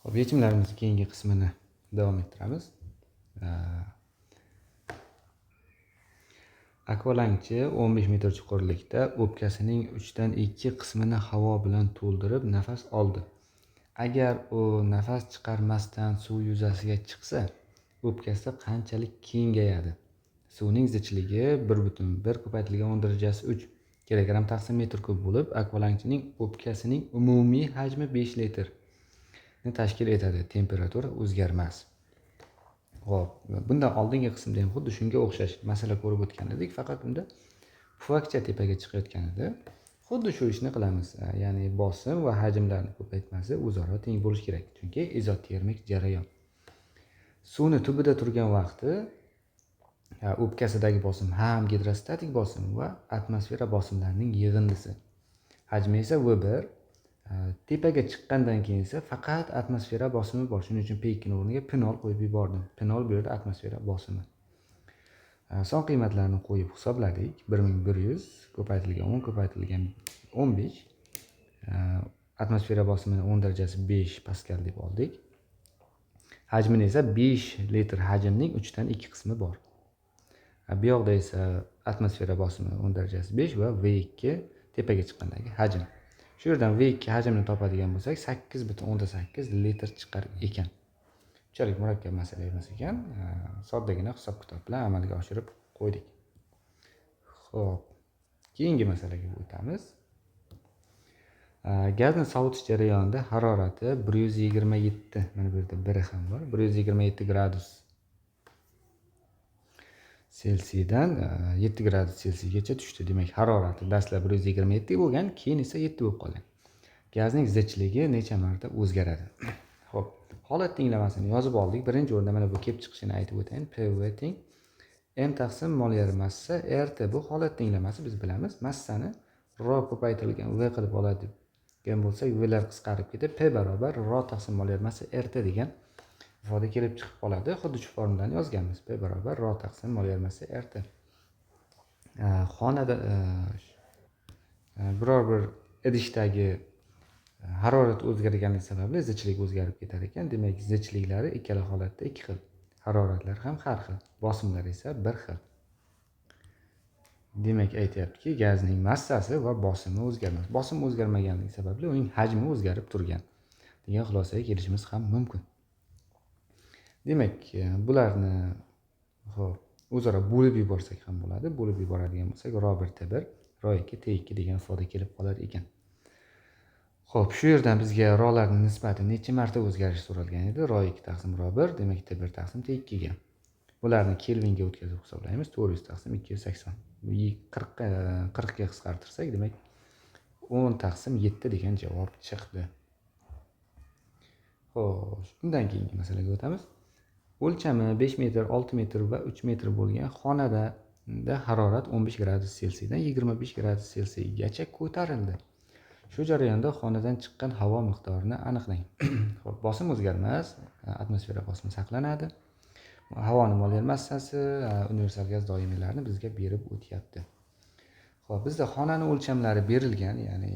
Hop, yechimlarimiz keyingi qismini davom ettiramiz. Akvalangchi 15 metr chuqurlikda o'pkasining 2 qismini havo bilan to'ldirib nafas oldi. Agar u nafas chiqarmasdan suv yuzasiga chiqsa, o'pkasi qanchalik kengayadi? Suvning zichligi 1,1 ko'paytirilgan 10^3 kilogramm taqsim metr kub bo'lib, akvalangchining o'pkasining umumiy hajmi 5 litrni tashkil etadi. Temperatura o'zgarmas. Xo'p, bundan oldingi qismda ham xuddi shunga o'xshash masala ko'rib o'tgan edik, faqat bunda pufakcha tepaga chiqayotgan edi. Xuddi shu ishni qilamiz. Ya'ni bosim va hajmlarni ko'paytmasi o'zaro teng bo'lishi kerak, chunki izotermik jarayon. Suvni tubida turgan vaqti o'pkasidagi bosim ham gidrostatik bosim va atmosfera bosimlarining yig'indisi. Hajmi esa V1. Tepaga chiqqandan keyin esa faqat atmosfera bosimi bor. Shuning uchun P2 ning o'rniga P0 qo'yib yubordim. P0 bu yerda atmosfera bosimi. Son qiymatlarni qo'yib hisobladik. 1100 ko'paytirilgan 10 ko'paytirilgan 15. Atmosfera bosimini 10^5 paskal deb oldik. Hajmini esa 5 litr hajmning 3/2 qismi bor. Bu yoqda esa atmosfera bosimi 10^5 va V2 tepaga chiqqandagi hajm. Shu yerdan V2 hajmini topadigan bo'lsak 8,8 litr chiqar ekan. Unchalik murakkab masala emas ekan. Soddagina hisob-kitob bilan amalga oshirib qo'ydik. Xo'p, keyingi masalaga o'tamiz. Gazni sovutish jarayonida harorati 127, mana bu yerda biri ham bor. 127 gradus Selsiyadan 7 gradus Selsiygacha tushdi. Demak, harorati dastlab 127 bo'lgan, keyin esa 7 bo'lib qolgan. Gazning zichligi necha marta o'zgaradi? Xo'p, holat tenglamasini yozib oldik. Birinchi o'rinda mana bu kelib chiqishini aytib o'tayin. PV teng M taqsim mol yer massa RT. Bu holat tenglamasi, biz bilamiz. Massani rho ko'paytirilgan V qilib oladi degan bo'lsak, Vlar qisqarib ketib, P barobar rho taqsim mol yer massa RT degan ifoda kelib chiqib qoladi. Xuddi shu formulani yozganmiz. P barobar rho taqsim mol yer massa RT. Xonada biror bir idishdagi harorat o'zgarganligi sababli zichlik o'zgarib ketar ekan. Demak, zichliklari ikkala holatda ikki xil. Haroratlar ham har xil, bosimlar esa bir xil. Demak, aytayaptiki, gazning massasi va bosimi o'zgarmas. Bosim o'zgarmaganligi sababli uning hajmi o'zgarib turgan degan xulosaga kelishimiz ham mumkin. Demak, bularni o'zaro bo'lib yuborsak ham bo'ladi. Bo'lib yuboradigan bo'lsak, ρ1 T1, ρ2 T2 degan ifoda kelib qolar ekan. Xo'p, shu yerdan bizga r'larning nisbati necha marta o'zgarishi so'ralgan edi? ρ2 taqsim ρ1, demak T1 taqsim T2 ga. Bularni kelvinga o'tkazib hisoblaymiz. 400 taqsim 280. 40 ga qisqartirsak, demak 10 taqsim 7 degan javob chiqdi. Xo'sh, undan keyingi masalaga o'tamiz. O'lchami 5 metr, 6 metr va 3 metr bo'lgan xonada harorat 15 gradus Selsiyadan 25 gradus Selsiygacha ko'tarildi. Shu jarayonda xonadan chiqqan havo miqdorini aniqlang. Xo'p, bosim o'zgarmas, atmosfera bosimi saqlanadi. Havoning mol yer massasi, universal gaz doimiylarini bizga berib o'tyapti. Xo'p, bizda xonaning o'lchamlari berilgan, ya'ni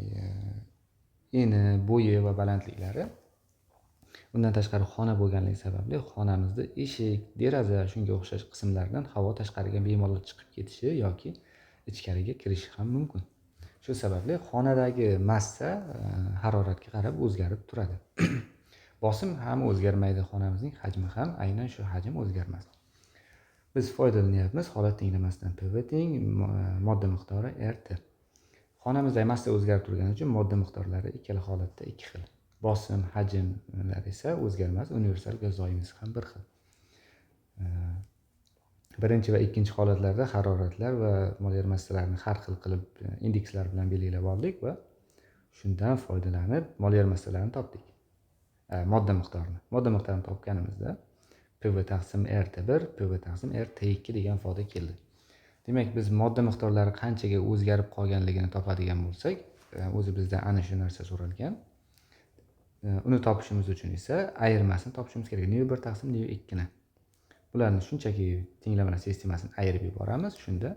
eni, bo'yi va balandliklari. Bundan tashqari xona bo'lganligi sababli xonamizda eshik, deraza shunga o'xshash qismlardan havo tashqariga bemalol chiqib ketishi yoki ichkariga kirishi ham mumkin. Shu sababli xonadagi massa haroratga qarab o'zgarib turadi. Bosim ham o'zgarmaydi, xonamizning hajmi ham aynan shu hajm o'zgarmas. Biz foydalanyapmiz holat tenglamasidan. PV teng modda miqdori RT. Xonamizda massa o'zgarib turgani uchun modda miqdorlari ikkala holatda ikki xil. Bosim, hajmlar esa o'zgarmas, universal gaz doimiysi ham bir xil. Birinchi va ikkinchi holatlarda haroratlar va mol yer massalarini har xil qilib indekslar bilan belgilab oldik va shundan foydalanib mol yer massalarini topdik. Modda miqdorini. Modda miqdorini topganimizda PV taqsim RT1, PV taqsim RT2 degan ifoda keldi. Demak, biz modda miqdorlari qanchaga o'zgarib qolganligini topadigan bo'lsak, o'zi bizdan ana shu narsa so'ralgan. Uni topishimiz uchun esa ayirmasini topishimiz kerak. Ne1 taqsim Ne2 ni. Bularni shunchaki tenglamalar sistemasini ayirib yuboramiz. Shunda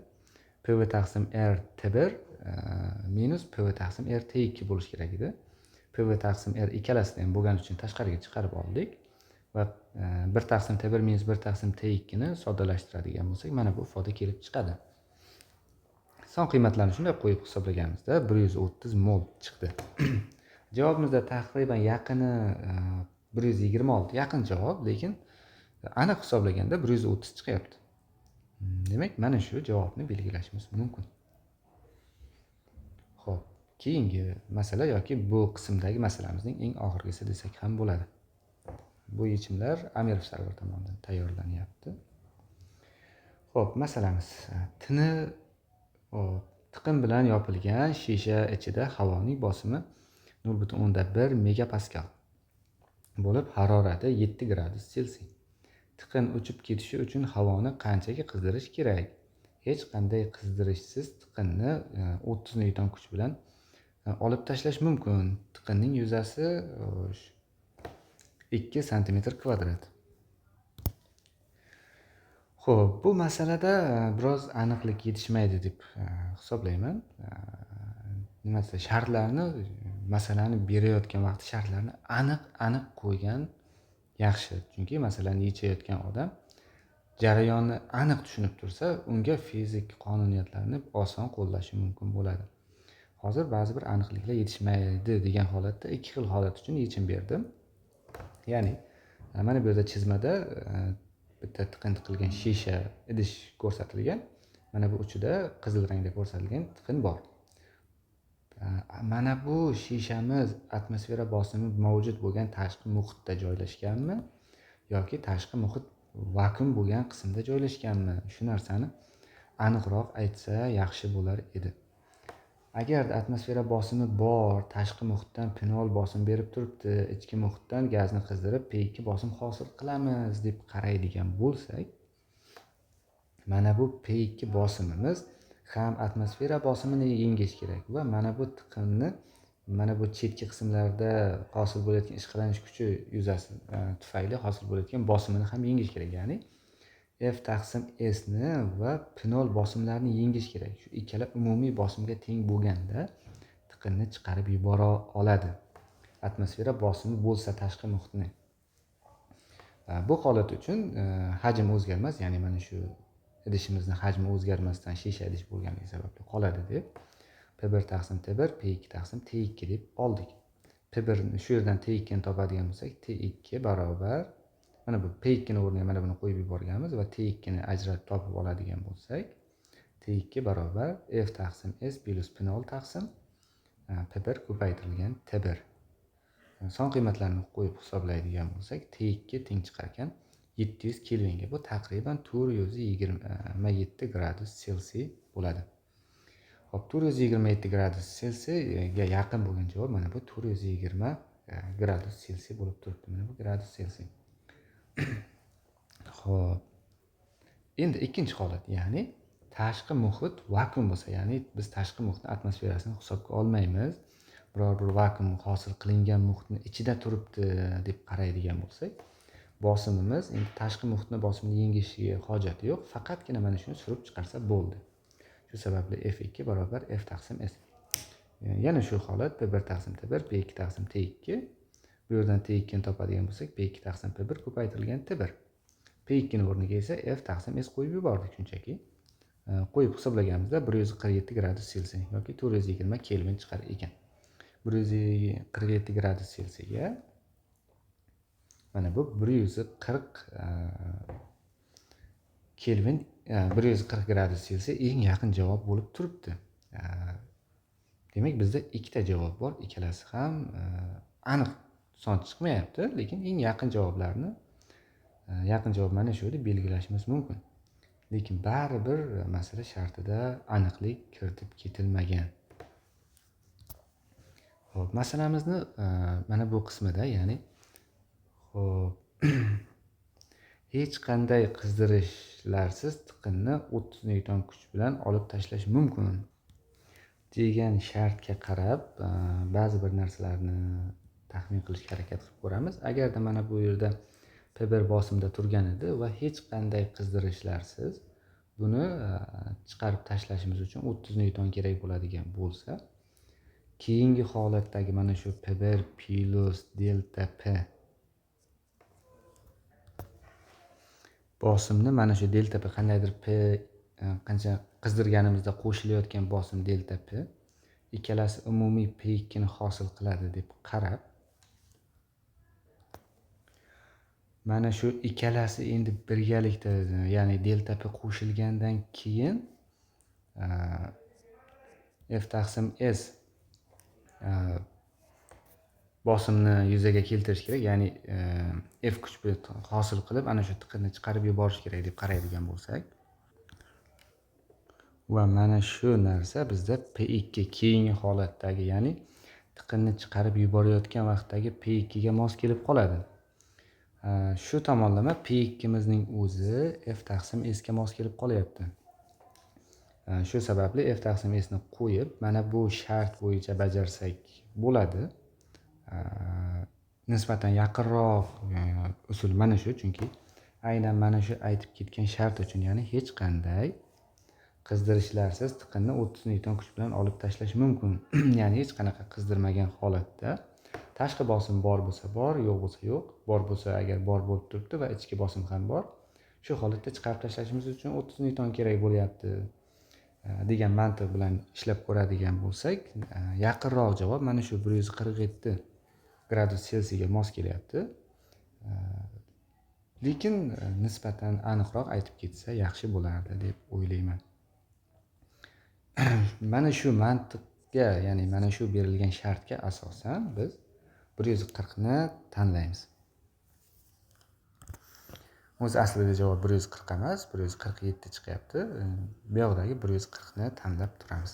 PV taqsim RT1 minus PV taqsim RT2 bo'lishi kerak edi. PV taqsim R ikkalasida ham bo'lgani uchun tashqariga chiqarib oldik va 1 taqsim T1 minus 1 taqsim T2 ni soddalashtiradigan bo'lsak, mana bu ifoda kelib chiqadi. Son qiymatlarni shunday qo'yib hisoblaganimizda 130 mol chiqdi. Javobimizda taqriban yaqini 126, yaqin javob, lekin aniq hisoblaganda 130 chiqyapti. Demak, mana shu javobni belgilashimiz mumkin. Xo'p, keyingi masala yoki bu qismdagi masalamizning eng oxirgisi desak ham bo'ladi. Bu yechimlar Amirov Sarvar tomonidan tayyorlanyapti. Xo'p, masalamiz tini tiqin bilan yopilgan shisha ichida havoning bosimi 0.1 megapaskal bo'lib, harorati 7 gradus Selsiy. Tiqin uchib ketishi uchun havoni qanchaga qizdirish kerak? Hech qanday qizdirishsiz tiqinni 30 newton kuch bilan olib tashlash mumkin. Tiqinning yuzasi 2 santimetr kvadrat. Xo'p, bu masalada biroz aniqlik yetishmaydi deb hisoblayman. Nima desam, shartlarni, masalani berayotgan vaqt shartlarni aniq qo'ygan yaxshi. Chunki masalani yechayotgan odam jarayonni aniq tushunib tursa, unga fizik qonuniyatlarni oson qo'llashi mumkin bo'ladi. Hozir ba'zi bir aniqliklar yetishmaydi degan holatda ikki xil holat uchun yechim berdim. Ya'ni mana bu yerda chizmada bitta tiqin tiqilgan shisha idish ko'rsatilgan. Mana bu uchida qizil rangda ko'rsatilgan tiqin bor. Mana bu shishamiz atmosfera bosimi mavjud bo'lgan tashqi muhitda joylashganmi yoki tashqi muhit vakuum bo'lgan qismda joylashganmi? Shu narsani aniqroq aytsa yaxshi bo'lar edi. Agar atmosfera bosimi bor, tashqi muhitdan pinol bosim berib turibdi, ichki muhitdan gazni qizdirib P2 bosim hosil qilamiz deb qaraydigan bo'lsak, mana bu P2 bosimimiz ham atmosfera bosimini yengish kerak va mana bu tiqinni mana bu chetki qismlarda hosil bo'layotgan ishqalanish kuchi yuzasi tufayli hosil bo'layotgan bosimini ham yengish kerak. Ya'ni F taqsim S ni va pinol bosimlarini yengish kerak. Shu ikkala umumiy bosimga teng bo'lganda tiqinni chiqarib yubora oladi. Atmosfera bosimi bo'lsa tashqi muhitni. Bu holat uchun hajm o'zgarmas, ya'ni mana shu idishimizning hajmi o'zgarmasdan shisha idish bo'lganligi sababli qoladi deb P1 taqsim T1, P2 taqsim T2 deb oldik. P1 ni shu yerdan T2 ni topadigan bo'lsak, T2 barobar mana bu P2 ni o'rniga mana buni qo'yib yuborganmiz va T2 ni ajratib topib oladigan bo'lsak, T2 barobar F taqsim S plus pinol taqsim P1 ko'paytirilgan T1. Son qiymatlarni qo'yib hisoblaydigan bo'lsak, T2 teng chiqar ekan 700 kelvinga. Bu taqriban 427 gradus Selsiy bo'ladi. Hop, 427 gradus Selsiyga yaqin bo'lgan javob mana bu 420 gradus Selsiy bo'lib turibdi. Mana bu gradus Selsiy. Xo'p. Endi ikkinchi holat, ya'ni tashqi muhit vakuum bo'lsa, ya'ni biz tashqi muhitni atmosferasini hisobga olmaymiz. Biror bir vakuum hosil qilingan muhitni ichida turibdi deb qaraydigan bo'lsak, bosimimiz endi tashqi muhitni bosimini yengishiga hojati yo'q, faqatgina mana shuni surib chiqarsa bo'ldi. Shu sababli F2 barobar F taqsim S. Yana shu holat P1 taqsim T1, P2 taqsim T2. Bu yerdan T2 ni topadigan bo'lsak, P2 taqsim P1 ko'paytirilgan T1. P2 ni o'rniga esa F taqsim S qo'yib yubordik shunchaki. Qo'yib hisoblaganimizda 147 gradus Selsiy yoki 420 kelvin chiqar ekan. 147 gradus Selsiyga mana bu 140 kelvin 140 gradus Selsiy eng yaqin javob bo'lib turibdi. Demak, bizda ikkita javob bor, ikkalasi ham aniq son chiqmayapti, lekin eng yaqin javoblarni yaqin javob mana shu deb belgilashimiz mumkin. Lekin baribir masala shartida aniqlik kiritib ketilmagan. Xo'p, masalamizni mana bu qismida, ya'ni xo'p hech qanday qizdirishlarsiz tiqinni 30 newton kuch bilan olib tashlash mumkin degan shartga qarab ba'zi bir narsalarni taxmin qilishga harakat qilib ko'ramiz. Agarda mana bu yerda P1 bosimda turgan edi va hech qanday qizdirishlarsiz buni chiqarib tashlashimiz uchun 30 newton kerak bo'ladigan bo'lsa, keyingi holatdagi mana shu P1 plus delta P bosimni mana shu delta P qandaydir P qancha qizdirganimizda qo'shilayotgan bosim delta P ikkalasi umumiy P2 ni hosil qiladi deb qarab, mana shu ikkalasi endi birgalikda, ya'ni delta P qo'shilgandan keyin F taqsim S bosimni yuzaga keltirish kerak, ya'ni F kuch hosil qilib ana shu tiqinni chiqarib yuborish kerak deb qaraydigan bo'lsak, va mana shu narsa bizda P2 keyingi holatdagi, ya'ni tiqinni chiqarib yuborayotgan vaqtdagi P2 ga mos kelib qoladi. Shu tomonlama P2 mizning o'zi F taqsim S ga mos kelib qolyapti. Shu sababli F taqsim S ni qo'yib, mana bu shart bo'yicha bajarsak bo'ladi. Nisbatan yaqinroq usul mana shu, chunki aynan mana shu aytib ketgan shart uchun, ya'ni hech qanday qizdirishlarsiz tiqinni 30 newton kuch bilan olib tashlash mumkin. Ya'ni hech qanaqa qizdirmagan holatda tashqi bosim bor bo'lsa bor, yo'q bo'lsa yo'q, bor bo'lsa agar bor bo'lib turibdi va ichki bosim ham bor, shu holatda chiqarib tashlashimiz uchun 30 newton kerak bo'lyapti degan mantiq bilan ishlab ko'radigan bo'lsak, yaqinroq javob mana shu 147 gradus Selsiyga mos kelyapti. Lekin nisbatan aniqroq aytib ketsa yaxshi bo'lardi deb o'ylayman. Mana shu mantiqga, ya'ni mana shu berilgan shartga asosan biz 140 ni tanlaymiz. O'zi aslida javob 140 emas, 147 chiqyapti. Bu yoqdagi 140 ni tanlab turamiz.